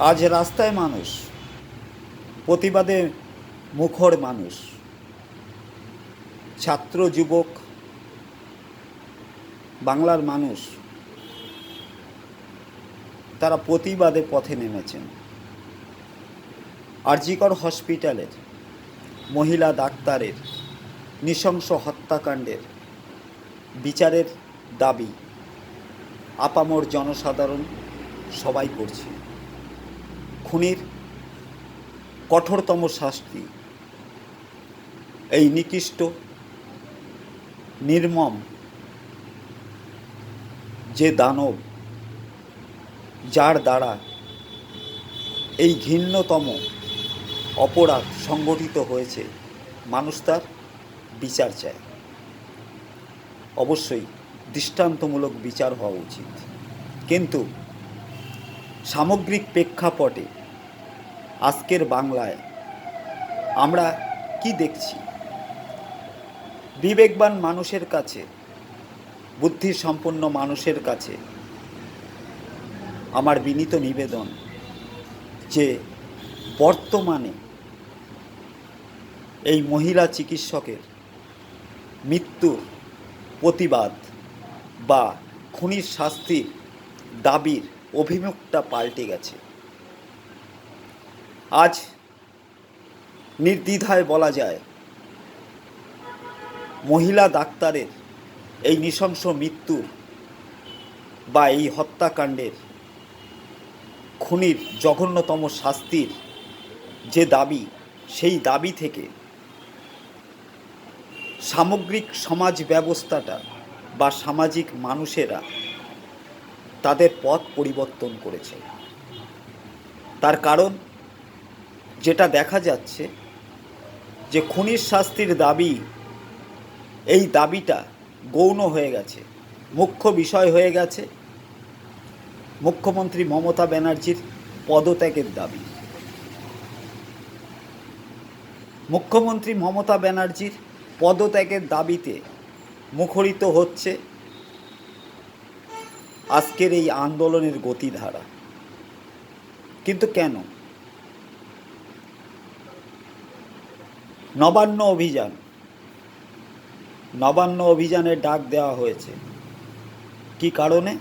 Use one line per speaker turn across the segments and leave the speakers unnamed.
আজ রাস্তায় মানুষ, প্রতিবাদে মুখর মানুষ, ছাত্র যুবক, বাংলার মানুষ তারা প্রতিবাদে পথে নেমেছেন। আরজিকর হসপিটালের মহিলা ডাক্তারের নৃশংস হত্যাকাণ্ডের বিচারের দাবি আপামর জনসাধারণ সবাই করছে। খুনির কঠোরতম শাস্তি, এই নিকৃষ্ট নির্মম যে দানব, যার দ্বারা এই ঘৃণ্যতম অপরাধ সংগঠিত হয়েছে, মানুষ তার বিচার চায়। অবশ্যই দৃষ্টান্তমূলক বিচার হওয়া উচিত। কিন্তু সামগ্রিক প্রেক্ষাপটে আজকের বাংলায় আমরা কি দেখছি? বিবেকবান মানুষের কাছে, বুদ্ধিসম্পন্ন মানুষের কাছে আমার বিনীত নিবেদন যে বর্তমানে এই মহিলা চিকিৎসকের মৃত্যুর প্রতিবাদ বা খুনির শাস্তির দাবির অভিমুখটা পাল্টে গেছে। আজ নির্দ্বিধায় বলা যায়, মহিলা ডাক্তারের এই নৃশংস মৃত্যুর বা এই হত্যাকাণ্ডের খুনির জঘন্যতম শাস্তির যে দাবি, সেই দাবি থেকে সামগ্রিক সমাজ ব্যবস্থাটা বা সামাজিক মানুষেরা তাদের পথ পরিবর্তন করেছে। তার কারণ যেটা দেখা যাচ্ছে যে খুনির শাস্তির দাবি, এই দাবিটা গৌণ হয়ে গেছে, মুখ্য বিষয় হয়ে গেছে মুখ্যমন্ত্রী মমতা ব্যানার্জির পদত্যাগের দাবি। মুখ্যমন্ত্রী মমতা ব্যানার্জির পদত্যাগের দাবিতে মুখরিত হচ্ছে আজকের এই আন্দোলনের গতিধারা। কিন্তু কেন? নবান্ন অভিযানের ডাক দেওয়া হয়েছে। কি কারণে?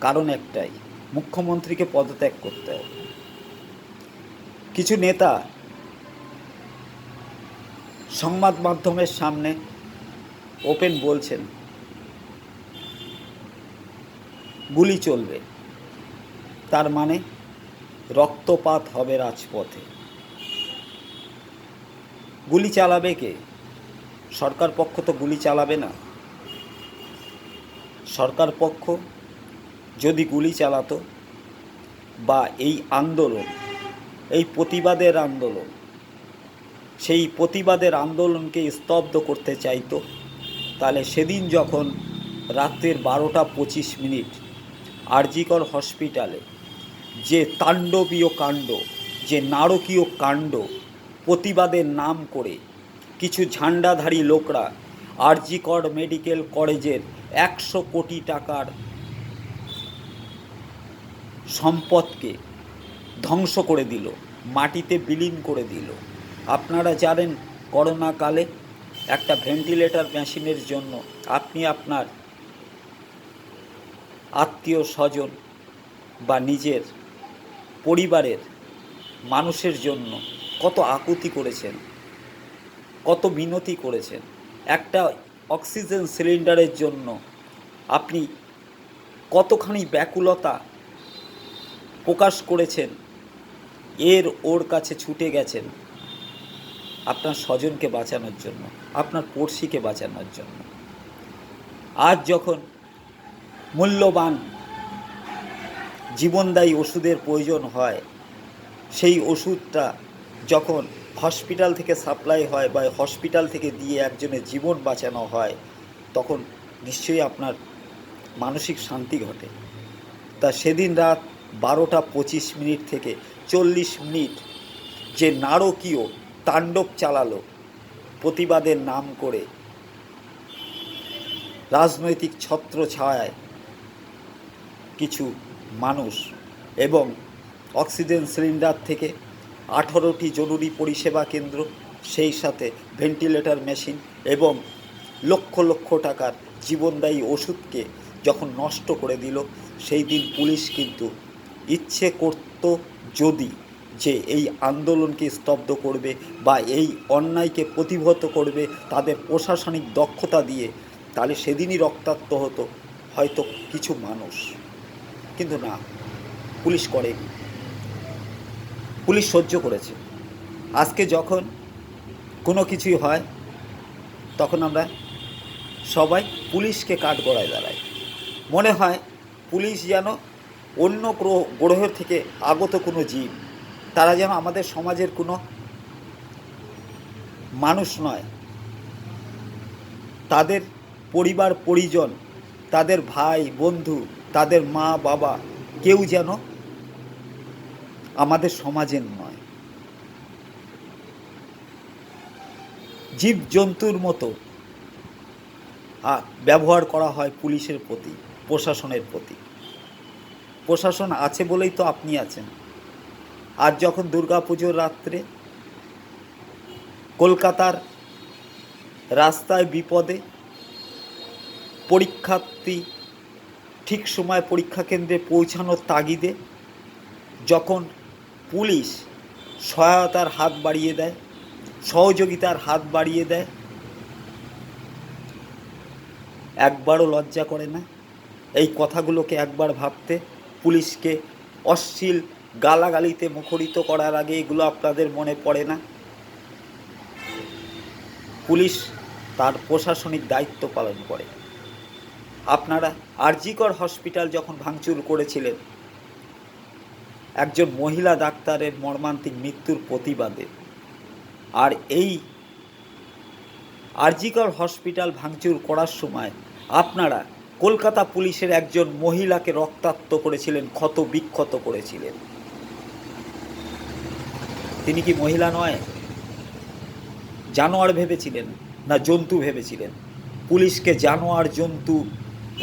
কারণ একটাই, মুখ্যমন্ত্রীকে পদত্যাগ করতে হবে। কিছু নেতা সংবাদ মাধ্যমের সামনে ওপেন বলছেন গুলি চলবে, তার মানে রক্তপাত হবে রাজপথে। গুলি চালাবে কে? সরকার পক্ষ তো গুলি চালাবে না। সরকার পক্ষ যদি গুলি চালাতো বা এই আন্দোলন, এই প্রতিবাদের আন্দোলন, সেই প্রতিবাদের আন্দোলনকে স্তব্ধ করতে চাইতো, তাহলে সেদিন যখন রাত্রের 12:25 আরজিকর হসপিটালে যে তাণ্ডবীয় কাণ্ড, যে নারকীয় কাণ্ড, প্রতিবাদের নাম করে কিছু ঝান্ডাধারী লোকরা আরজিকর মেডিকেল কলেজের 100 কোটি টাকার সম্পদকে ধ্বংস করে দিল, মাটিতে বিলীন করে দিল। আপনারা জানেন, করোনাকালে একটা ভেন্টিলেটর মেশিনের জন্য আপনি আপনার আত্মীয় স্বজন বা নিজের পরিবারের মানুষের জন্য কত আকুতি করেছেন, কত মিনতি করেছেন। একটা অক্সিজেন সিলিন্ডারের জন্য আপনি কতখানি ব্যাকুলতা প্রকাশ করেছেন, ওর কাছে ছুটে গেছেন আপনার স্বজনকে বাঁচানোর জন্য, আপনার পড়শিকে বাঁচানোর জন্য। আজ যখন মূল্যবান জীবনদায়ী ওষুধের প্রয়োজন হয়, সেই ওষুধটা যখন হসপিটাল থেকে সাপ্লাই হয় বা হসপিটাল থেকে দিয়ে একজনের জীবন বাঁচানো হয়, তখন নিশ্চয়ই আপনার মানসিক শান্তি ঘটে। তা সেদিন রাত 12:25 থেকে 40 মিনিট যে নারকীয় তাণ্ডব চালালো প্রতিবাদের নাম করে, রাজনৈতিক ছত্রছায়ায় কিছু মানুষ এবং অক্সিজেন সিলিন্ডার থেকে 18টি জরুরি পরিষেবা কেন্দ্র, সেই সাথে ভেন্টিলেটর মেশিন এবং লক্ষ লক্ষ টাকার জীবনদায়ী ওষুধকে যখন নষ্ট করে দিল, সেই দিন পুলিশ কিন্তু ইচ্ছে করত যদি যে এই আন্দোলনকে স্তব্ধ করবে বা এই অন্যায়কে প্রতিহত করবে তাদের প্রশাসনিক দক্ষতা দিয়ে, তাহলে সেদিনই রক্তাক্ত হতো হয়তো কিছু মানুষ। কিন্তু না, পুলিশ করে, পুলিশ সহ্য করেছে। আজকে যখন কোনো কিছুই হয় তখন আমরা সবাই পুলিশকে কাঠগড়ায় দাঁড়াই। মনে হয় পুলিশ যেন অন্য গ্রহ থেকে আগত কোনো জীব, তারা যেন আমাদের সমাজের কোনো মানুষ নয়। তাদের পরিবার পরিজন, তাদের ভাই বন্ধু, তাদের মা বাবা, কেউ যেন আমাদের সমাজের নয়। জীবজন্তুর মতো ব্যবহার করা হয় পুলিশের প্রতি, প্রশাসনের প্রতি। প্রশাসন আছে বলেই তো আপনি আছেন। আজ যখন দুর্গাপুজোর রাত্রে কলকাতার রাস্তায় বিপদে, পরীক্ষার্থী ঠিক সময় পরীক্ষা কেন্দ্রে পৌঁছানোর তাগিদে যখন পুলিশ সহায়তার হাত বাড়িয়ে দেয়, সহযোগিতার হাত বাড়িয়ে দেয়, একবারও লজ্জা করে না এই কথাগুলোকে একবার ভাবতে? পুলিশকে অশ্লীল গালাগালিতে মুখরিত করার আগে এগুলো আপনাদের মনে পড়ে না? পুলিশ তার প্রশাসনিক দায়িত্ব পালন করে। আপনারা আরজিকর হসপিটাল যখন ভাঙচুর করেছিলেন একজন মহিলা ডাক্তারের মর্মান্তিক মৃত্যুর প্রতিবাদে, আর এই আরজিকর হসপিটাল ভাঙচুর করার সময় আপনারা কলকাতা পুলিশের একজন মহিলাকে রক্তাক্ত করেছিলেন, ক্ষত বিক্ষত করেছিলেন। তিনি কি মহিলা নয়? জানোয়ার ভেবেছিলেন না জন্তু ভেবেছিলেন? পুলিশকে জানোয়ার, জন্তু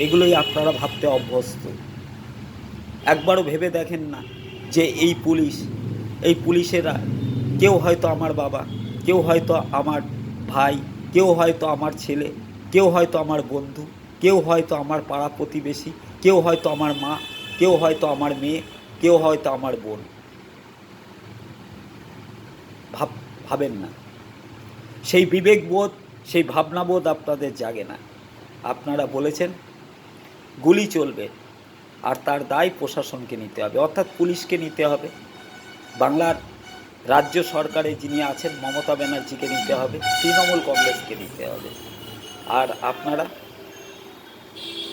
এগুলোই আপনারা ভাবতে অভ্যস্ত। একবারও ভেবে দেখেন না যে এই পুলিশেরা কেউ হয়তো আমার বাবা, কেউ হয়তো আমার ভাই, কেউ হয়তো আমার ছেলে, কেউ হয়তো আমার বন্ধু, কেউ হয়তো আমার পাড়া প্রতিবেশী, কেউ হয়তো আমার মা, কেউ হয়তো আমার মেয়ে, কেউ হয়তো আমার বোন। ভাবেন না, সেই বিবেকবোধ, সেই ভাবনাবোধ আপনাদের জাগে না। আপনারা বলেছেন গুলি চলবে, আর তার দায় প্রশাসনকে নিতে হবে, অর্থাৎ পুলিশকে নিতে হবে। বাংলার রাজ্য সরকারে যিনি আছেন মমতা ব্যানার্জিকে নিতে হবে, তৃণমূল কংগ্রেসকে নিতে হবে। আর আপনারা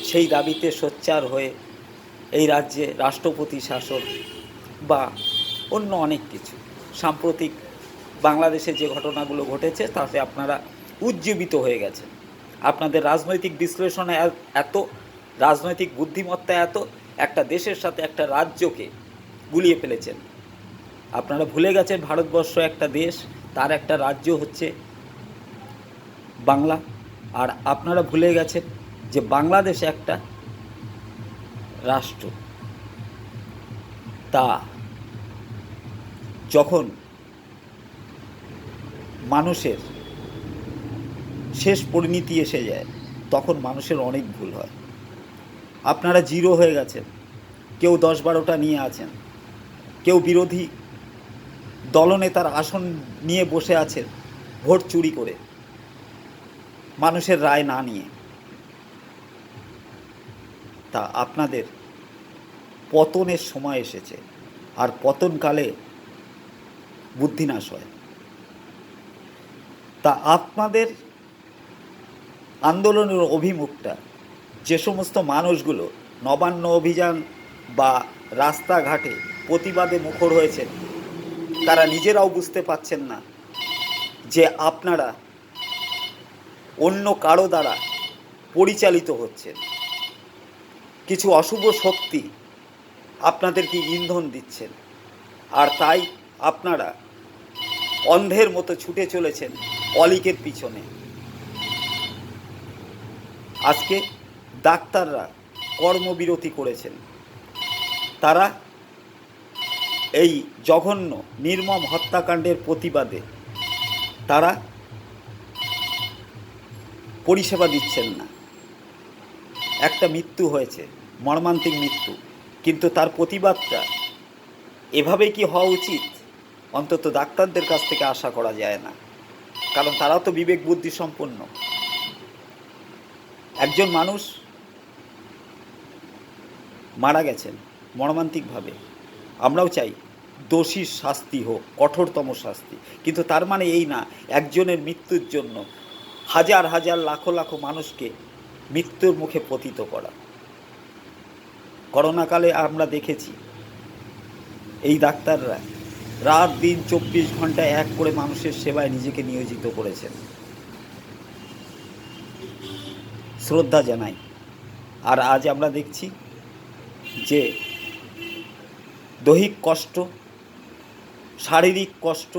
সেই দাবিতে সোচ্চার হয়ে এই রাজ্যে রাষ্ট্রপতি শাসন বা অন্য অনেক কিছু, সাম্প্রতিক বাংলাদেশে যে ঘটনাগুলো ঘটেছে তাতে আপনারা উজ্জীবিত হয়ে গেছেন। আপনাদের রাজনৈতিক বিশ্লেষণে এত, রাজনৈতিক বুদ্ধিমত্তা এত, একটা দেশের সাথে একটা রাজ্যকে গুলিয়ে ফেলেছেন। আপনারা ভুলে গেছেন ভারতবর্ষ একটা দেশ, তার একটা রাজ্য হচ্ছে বাংলা। আর আপনারা ভুলে গেছেন যে বাংলাদেশ একটা রাষ্ট্র। তা যখন মানুষের শেষ পরিণতি এসে যায় তখন মানুষের অনেক ভুল হয়। আপনারা জিরো হয়ে গেছেন, কেউ 10-12টা নিয়ে আছেন, কেউ বিরোধী দলনেতার আসন নিয়ে বসে আছেন ভোট চুরি করে, মানুষের রায় না নিয়ে। তা আপনাদের পতনের সময় এসেছে, আর পতনকালে বুদ্ধিনাশ হয়। তা আপনাদের আন্দোলনের অভিমুখটা, যে সমস্ত মানুষগুলো নবান্ন অভিযান বা রাস্তাঘাটে প্রতিবাদে মুখর হয়েছেন, তারা নিজেরাও বুঝতে পারছেন না যে আপনারা অন্য কারো দ্বারা পরিচালিত হচ্ছেন। কিছু অশুভ শক্তি আপনাদেরকে ইন্ধন দিচ্ছেন, আর তাই আপনারা অন্ধের মতো ছুটে চলেছেন অলিকের পিছনে। আজকে ডাক্তাররা কর্মবিরতি করেছেন, তারা এই জঘন্য নির্মম হত্যাকাণ্ডের প্রতিবাদে তারা পরিষেবা দিচ্ছেন না। একটা মৃত্যু হয়েছে, মর্মান্তিক মৃত্যু, কিন্তু তার প্রতিবাদটা এভাবেই কি হওয়া উচিত? অন্তত ডাক্তারদের কাছ থেকে আশা করা যায় না, কারণ তারাও তো বিবেক বুদ্ধি সম্পন্ন। একজন মানুষ মারা গেছেন মর্মান্তিকভাবে, আমরাও চাই দোষীর শাস্তি হোক, কঠোরতম শাস্তি, কিন্তু তার মানে এই না একজনের মৃত্যুর জন্য হাজার হাজার লাখো লাখো মানুষকে মৃত্যুর মুখে পতিত করা। করোনাকালে আমরা দেখেছি এই ডাক্তাররা রাত দিন 24 ঘন্টা এক করে মানুষের সেবায় নিজেকে নিয়োজিত করেছেন। শ্রদ্ধা জানাই। আর আজ আমরা দেখছি যে দৈহিক কষ্ট, শারীরিক কষ্ট,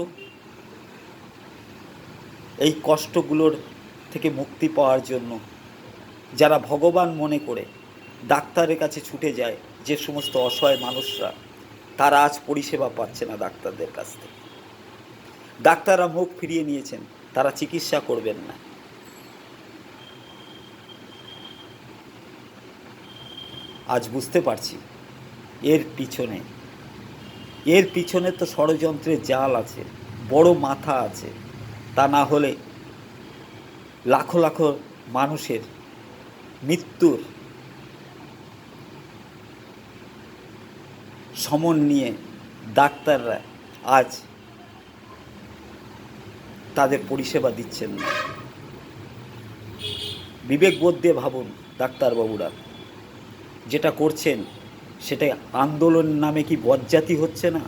এই কষ্টগুলোর থেকে মুক্তি পাওয়ার জন্য যারা ভগবান মনে করে ডাক্তারের কাছে ছুটে যায়, যে সমস্ত অসহায় মানুষরা, তারা আজ পরিষেবা পাচ্ছে না ডাক্তারদের কাছ থেকে। ডাক্তাররা মুখ ফিরিয়ে নিয়েছেন, তারা চিকিৎসা করবেন না। আজ বুঝতে পারছি এর পিছনে তো ষড়যন্ত্রের জাল আছে, বড় মাথা আছে। তা না হলে লাখো লাখো মানুষের মৃত্যুর সমন নিয়ে ডাক্তাররা আজ তাদের পরিষেবা দিচ্ছেন না। বিবেকবোধ দিয়ে ভাবুন ডাক্তারবাবুরা, যেটা করছেন সেটা আন্দোলনের নামে কি বজ্জাতি হচ্ছে না?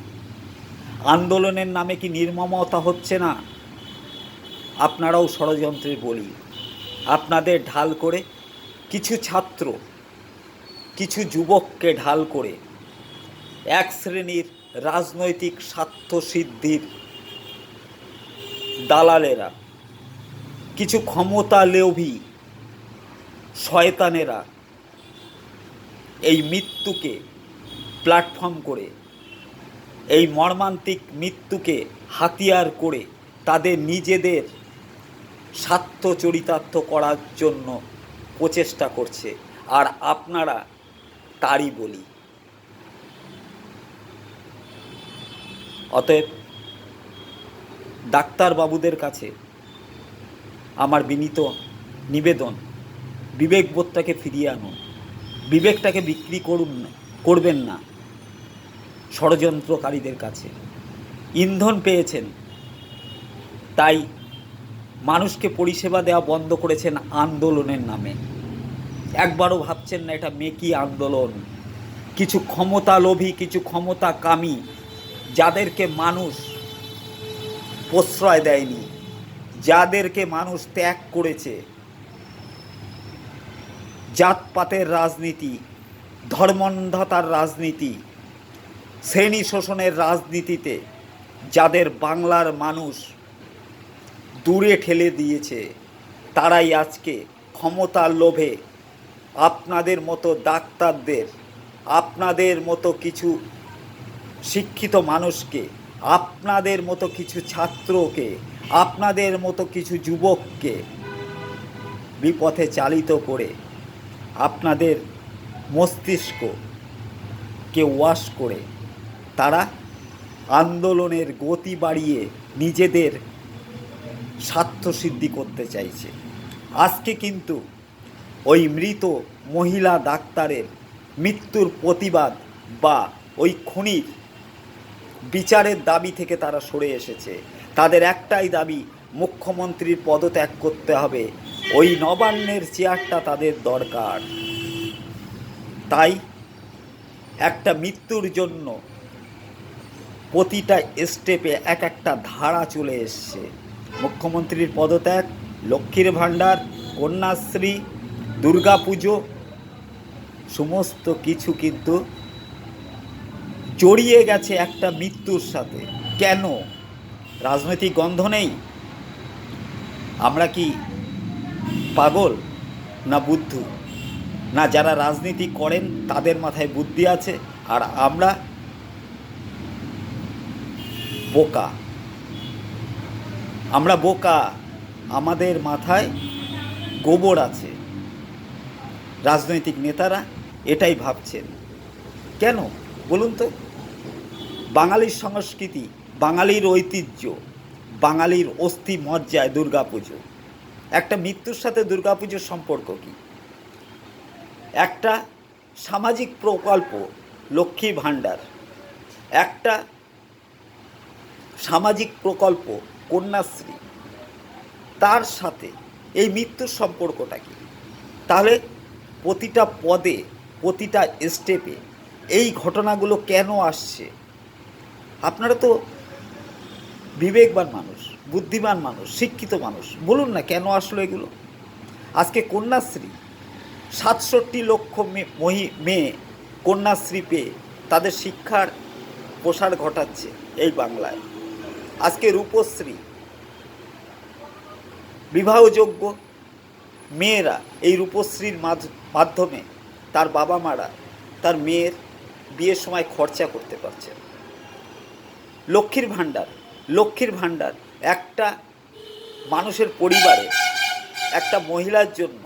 আন্দোলনের নামে কি নির্মমতা হচ্ছে না? আপনারাও ষড়যন্ত্রের বলি। আপনাদের ঢাল করে কিছু ছাত্র, কিছু যুবককে ঢাল করে এক শ্রেণীর রাজনৈতিক স্বার্থসিদ্ধির দালালেরা, কিছু ক্ষমতা লোভী শয়তানেরা এই মৃত্যুকে প্ল্যাটফর্ম করে, এই মর্মান্তিক মৃত্যুকে হাতিয়ার করে তাদের নিজেদের স্বার্থ চরিতার্থ করার জন্য প্রচেষ্টা করছে। আর আপনারা তারই বলি। অতএব ডাক্তারবাবুদের কাছে আমার বিনীত নিবেদন, বিবেকবোধটাকে ফিরিয়ে আনুন, বিবেকটাকে বিক্রি করবেন না ষড়যন্ত্রকারীদের কাছে। ইন্ধন পেয়েছেন তাই মানুষকে পরিষেবা দেওয়া বন্ধ করেছেন আন্দোলনের নামে। একবারও ভাবছেন না এটা মেকি আন্দোলন। কিছু ক্ষমতা লোভী, কিছু ক্ষমতা কামী, যাদেরকে মানুষ প্রশ্রয় দেয়নি, যাদেরকে মানুষ ত্যাগ করেছে, জাতপাতের রাজনীতি, ধর্মান্ধতার রাজনীতি, শ্রেণী শোষণের রাজনীতিতে যাদের বাংলার মানুষ দূরে ঠেলে দিয়েছে, তারাই আজকে ক্ষমতার লোভে আপনাদের মতো ডাক্তারদের, আপনাদের মতো কিছু শিক্ষিত মানুষকে, আপনাদের মতো কিছু ছাত্রকে, আপনাদের মতো কিছু যুবককে বিপথে চালিত করে আপনাদের মস্তিষ্ককে ওয়াশ করে তারা আন্দোলনের গতি বাড়িয়ে নিজেদের স্বার্থসিদ্ধি করতে চাইছে। আজকে কিন্তু ওই মৃত মহিলা ডাক্তারের মৃত্যুর প্রতিবাদ বা ওই খুনির বিচারের দাবি থেকে তারা সরে এসেছে। তাদের একটাই দাবি, মুখ্যমন্ত্রীর পদত্যাগ করতে হবে, ওই নবান্নের চেয়ারটা তাদের দরকার। তাই একটা মৃত্যুর জন্য প্রতিটা স্টেপে এক একটা ধারা চলে এসছে। মুখ্যমন্ত্রীর পদত্যাগ, লক্ষ্মীর ভাণ্ডার, কন্যাশ্রী, দুর্গাপুজো, সমস্ত কিছু কিন্তু জড়িয়ে গেছে একটা মৃত্যুর সাথে। কেন? রাজনৈতিক গন্ধ নেই? আমরা কি পাগল না বুদ্ধু? না যারা রাজনীতি করেন তাদের মাথায় বুদ্ধি আছে, আর আমরা বোকা। আমরা বোকা, আমাদের মাথায় গোবর আছে। রাজনৈতিক নেতারা এটাই ভাবছেন। কেন বলুন তো? বাঙালির সংস্কৃতি, বাঙালির ঐতিহ্য, বাঙালির অস্থি মজ্জায় দুর্গাপুজো। একটা মৃত্যুর সাথে দুর্গাপুজোর সম্পর্ক কী? একটা সামাজিক প্রকল্প লক্ষ্মী ভাণ্ডার, একটা সামাজিক প্রকল্প কন্যাশ্রী, তার সাথে এই মৃত্যুর সম্পর্কটা কী? তাহলে প্রতিটা পদে, প্রতিটা স্টেপে এই ঘটনাগুলো কেন আসছে? আপনারা তো বিবেকবান মানুষ, বুদ্ধিমান মানুষ, শিক্ষিত মানুষ, বলুন না কেন আসলো এগুলো? আজকে কন্যাশ্রী, ৬৭ লক্ষ মেয়ে কন্যাশ্রী পেয়ে তাদের শিক্ষার প্রসার ঘটাচ্ছে এই বাংলায়। আজকে রূপশ্রী, বিবাহযোগ্য মেয়েরা এই রূপশ্রীর মাধ্যমে তার বাবা মারা তার মেয়ের বিয়ের সময় খরচা করতে পারছে। লক্ষ্মীর ভাণ্ডার, লক্ষ্মীর ভাণ্ডার একটা মানুষের পরিবারে একটা মহিলার জন্য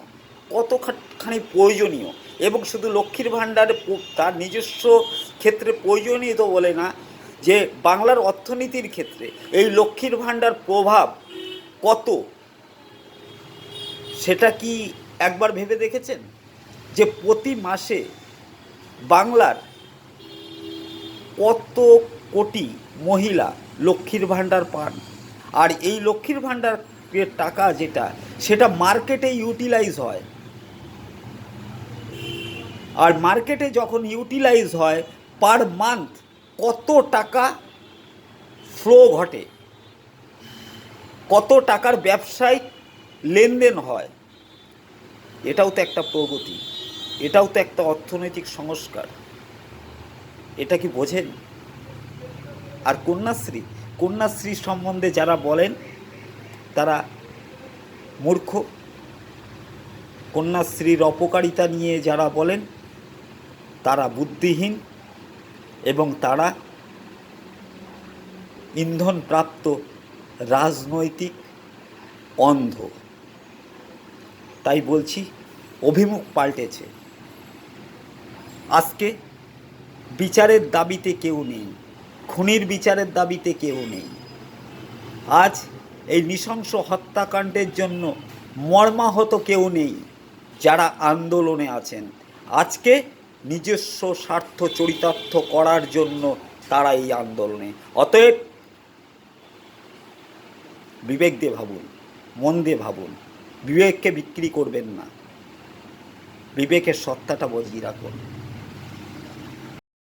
কতখানি প্রয়োজনীয়, এবং শুধু লক্ষ্মীর ভাণ্ডারে তার নিজস্ব ক্ষেত্রে প্রয়োজনীয় তো বলে না, যে বাংলার অর্থনীতির ক্ষেত্রে এই লক্ষ্মীর ভাণ্ডার প্রভাব কত, সেটা কি একবার ভেবে দেখেছেন? যে প্রতি মাসে বাংলার কত কোটি মহিলা লক্ষ্মীর ভাণ্ডার পান, আর এই লক্ষ্মীর ভাণ্ডারের টাকা যেটা, সেটা মার্কেটে ইউটিলাইজ হয়, আর মার্কেটে যখন ইউটিলাইজ হয় পার মান্থ কত টাকা ফ্লো ঘটে, কত টাকার ব্যবসায়িক লেনদেন হয়। এটাও তো একটা প্রগতি, এটাও তো একটা অর্থনৈতিক সংস্কার। এটা কি বোঝেন? আর কন্যাশ্রী, কন্যাশ্রী সম্বন্ধে যারা বলেন তারা মূর্খ। কন্যাশ্রীর অপকারিতা নিয়ে যারা বলেন তারা বুদ্ধিহীন, এবং তারা ইন্ধনপ্রাপ্ত রাজনৈতিক অন্ধ। তাই বলছি, অভিমুখ পাল্টেছে। আজকে বিচারের দাবিতে কেউ নেই, খুনির বিচারের দাবিতে কেউ নেই। আজ এই নৃশংস হত্যাকাণ্ডের জন্য মর্মাহত কেউ নেই যারা আন্দোলনে আছেন। আজকে নিজস্ব স্বার্থ চরিতার্থ করার জন্য তারা এই আন্দোলনে। অতএব বিবেক দিয়ে ভাবুন, মন দিয়ে ভাবুন, বিবেককে বিক্রি করবেন না, বিবেকের সত্তাটা বজিয়ে রাখুন।